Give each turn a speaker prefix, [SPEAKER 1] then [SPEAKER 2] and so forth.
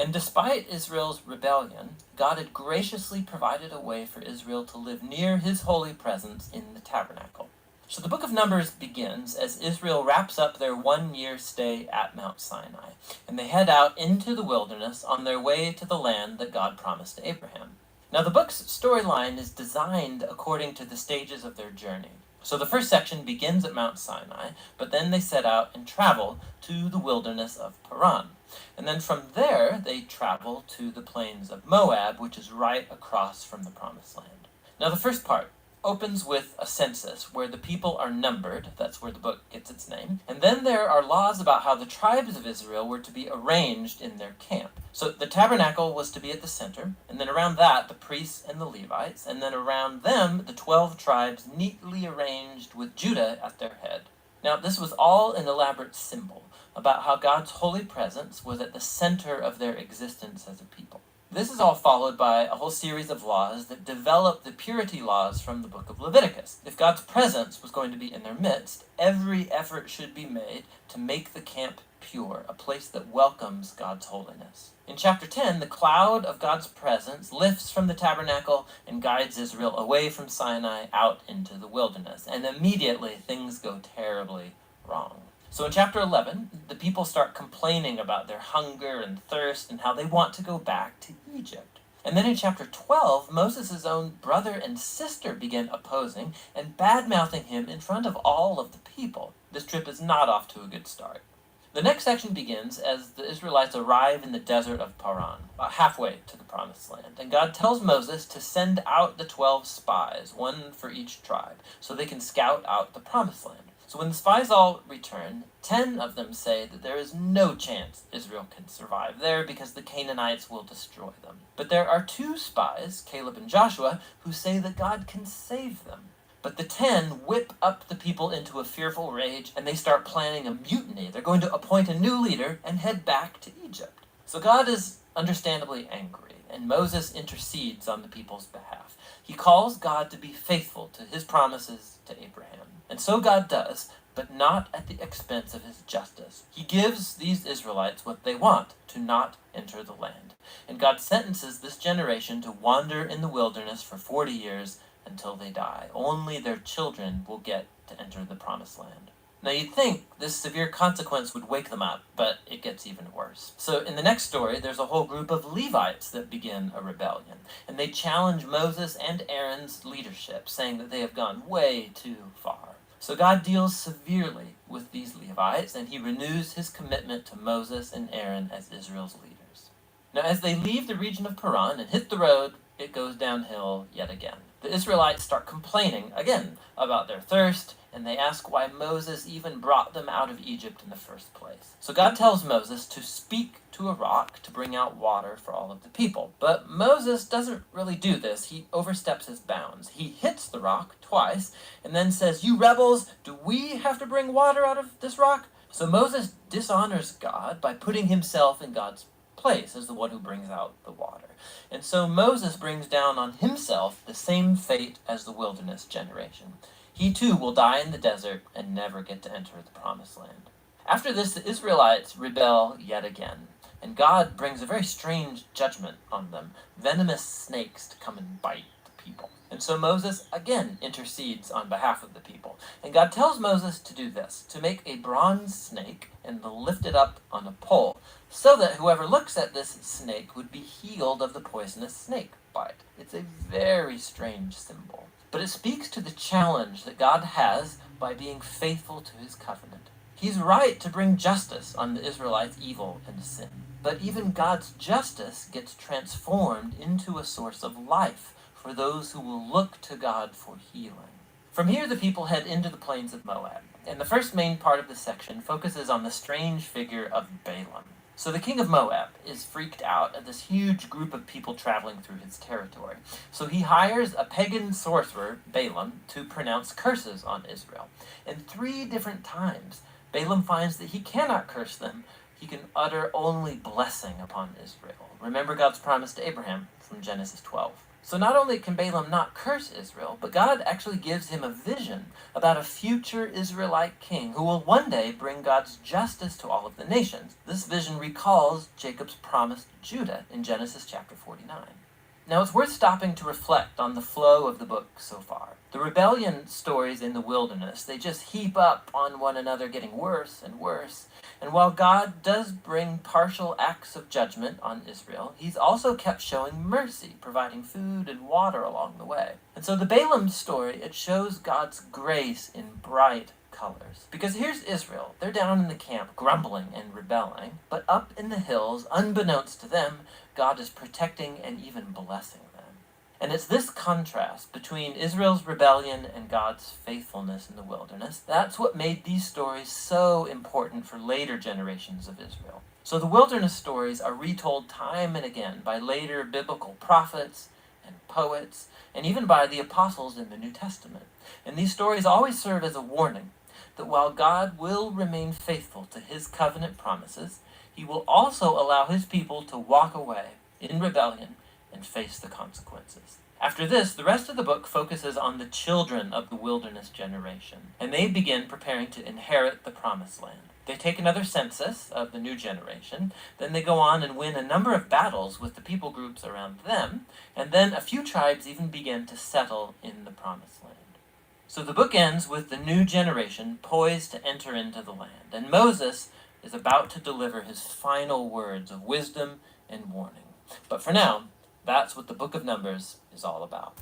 [SPEAKER 1] And despite Israel's rebellion, God had graciously provided a way for Israel to live near his holy presence in the tabernacle. So the book of Numbers begins as Israel wraps up their 1-year stay at Mount Sinai, and they head out into the wilderness on their way to the land that God promised to Abraham. Now the book's storyline is designed according to the stages of their journey. So the first section begins at Mount Sinai, but then they set out and travel to the wilderness of Paran. And then from there, they travel to the plains of Moab, which is right across from the Promised Land. Now the first part opens with a census where the people are numbered. That's where the book gets its name. And then there are laws about how the tribes of Israel were to be arranged in their camp. So the tabernacle was to be at the center, and then around that the priests and the Levites, and then around them the 12 tribes neatly arranged with Judah at their head. Now this was all an elaborate symbol about how God's holy presence was at the center of their existence as a people. This is all followed by a whole series of laws that develop the purity laws from the book of Leviticus. If God's presence was going to be in their midst, every effort should be made to make the camp pure, a place that welcomes God's holiness. In chapter 10, the cloud of God's presence lifts from the tabernacle and guides Israel away from Sinai out into the wilderness, and immediately things go terribly wrong. So in chapter 11, the people start complaining about their hunger and thirst and how they want to go back to Egypt. And then in chapter 12, Moses' own brother and sister begin opposing and bad-mouthing him in front of all of the people. This trip is not off to a good start. The next section begins as the Israelites arrive in the desert of Paran, about halfway to the Promised Land. And God tells Moses to send out the 12 spies, one for each tribe, so they can scout out the Promised Land. So when the spies all return, 10 of them say that there is no chance Israel can survive there because the Canaanites will destroy them. But there are 2 spies, Caleb and Joshua, who say that God can save them. But the 10 whip up the people into a fearful rage, and they start planning a mutiny. They're going to appoint a new leader and head back to Egypt. So God is understandably angry, and Moses intercedes on the people's behalf. He calls God to be faithful to his promises to Abraham. And so God does, but not at the expense of his justice. He gives these Israelites what they want, to not enter the land. And God sentences this generation to wander in the wilderness for 40 years until they die. Only their children will get to enter the Promised Land. Now you'd think this severe consequence would wake them up, but it gets even worse. So in the next story, there's a whole group of Levites that begin a rebellion, and they challenge Moses and Aaron's leadership, saying that they have gone way too far. So God deals severely with these Levites, and he renews his commitment to Moses and Aaron as Israel's leaders. Now as they leave the region of Paran and hit the road, it goes downhill yet again. The Israelites start complaining again about their thirst, and they ask why Moses even brought them out of Egypt in the first place. So God tells Moses to speak to a rock to bring out water for all of the people. But Moses doesn't really do this. He oversteps his bounds. He hits the rock twice, and then says, "You rebels, do we have to bring water out of this rock?" So Moses dishonors God by putting himself in God's place as the one who brings out the water. And so Moses brings down on himself the same fate as the wilderness generation. He too will die in the desert and never get to enter the Promised Land. After this, the Israelites rebel yet again, and God brings a very strange judgment on them, venomous snakes to come and bite the people. And so Moses again intercedes on behalf of the people. And God tells Moses to do this, to make a bronze snake and to lift it up on a pole, so that whoever looks at this snake would be healed of the poisonous snake bite. It's a very strange symbol, but it speaks to the challenge that God has by being faithful to his covenant. He's right to bring justice on the Israelites' evil and sin, but even God's justice gets transformed into a source of life for those who will look to God for healing. From here, the people head into the plains of Moab, and the first main part of the section focuses on the strange figure of Balaam. So the king of Moab is freaked out at this huge group of people traveling through his territory. So he hires a pagan sorcerer, Balaam, to pronounce curses on Israel. And 3 different times, Balaam finds that he cannot curse them. He can utter only blessing upon Israel. Remember God's promise to Abraham from Genesis 12. So not only can Balaam not curse Israel, but God actually gives him a vision about a future Israelite king who will one day bring God's justice to all of the nations. This vision recalls Jacob's promise to Judah in Genesis chapter 49. Now it's worth stopping to reflect on the flow of the book so far. The rebellion stories in the wilderness, they just heap up on one another, getting worse and worse. And while God does bring partial acts of judgment on Israel, he's also kept showing mercy, providing food and water along the way. And so the Balaam story, it shows God's grace in bright colors. Because here's Israel. They're down in the camp, grumbling and rebelling. But up in the hills, unbeknownst to them, God is protecting and even blessing them. And it's this contrast between Israel's rebellion and God's faithfulness in the wilderness, that's what made these stories so important for later generations of Israel. So the wilderness stories are retold time and again by later biblical prophets and poets, and even by the apostles in the New Testament. And these stories always serve as a warning that while God will remain faithful to his covenant promises, he will also allow his people to walk away in rebellion and face the consequences. After this, the rest of the book focuses on the children of the wilderness generation, and they begin preparing to inherit the promised land. They take another census of the new generation, then they go on and win a number of battles with the people groups around them, and then a few tribes even begin to settle in the promised land. So the book ends with the new generation poised to enter into the land, and Moses is about to deliver his final words of wisdom and warning. But for now, that's what the book of Numbers is all about.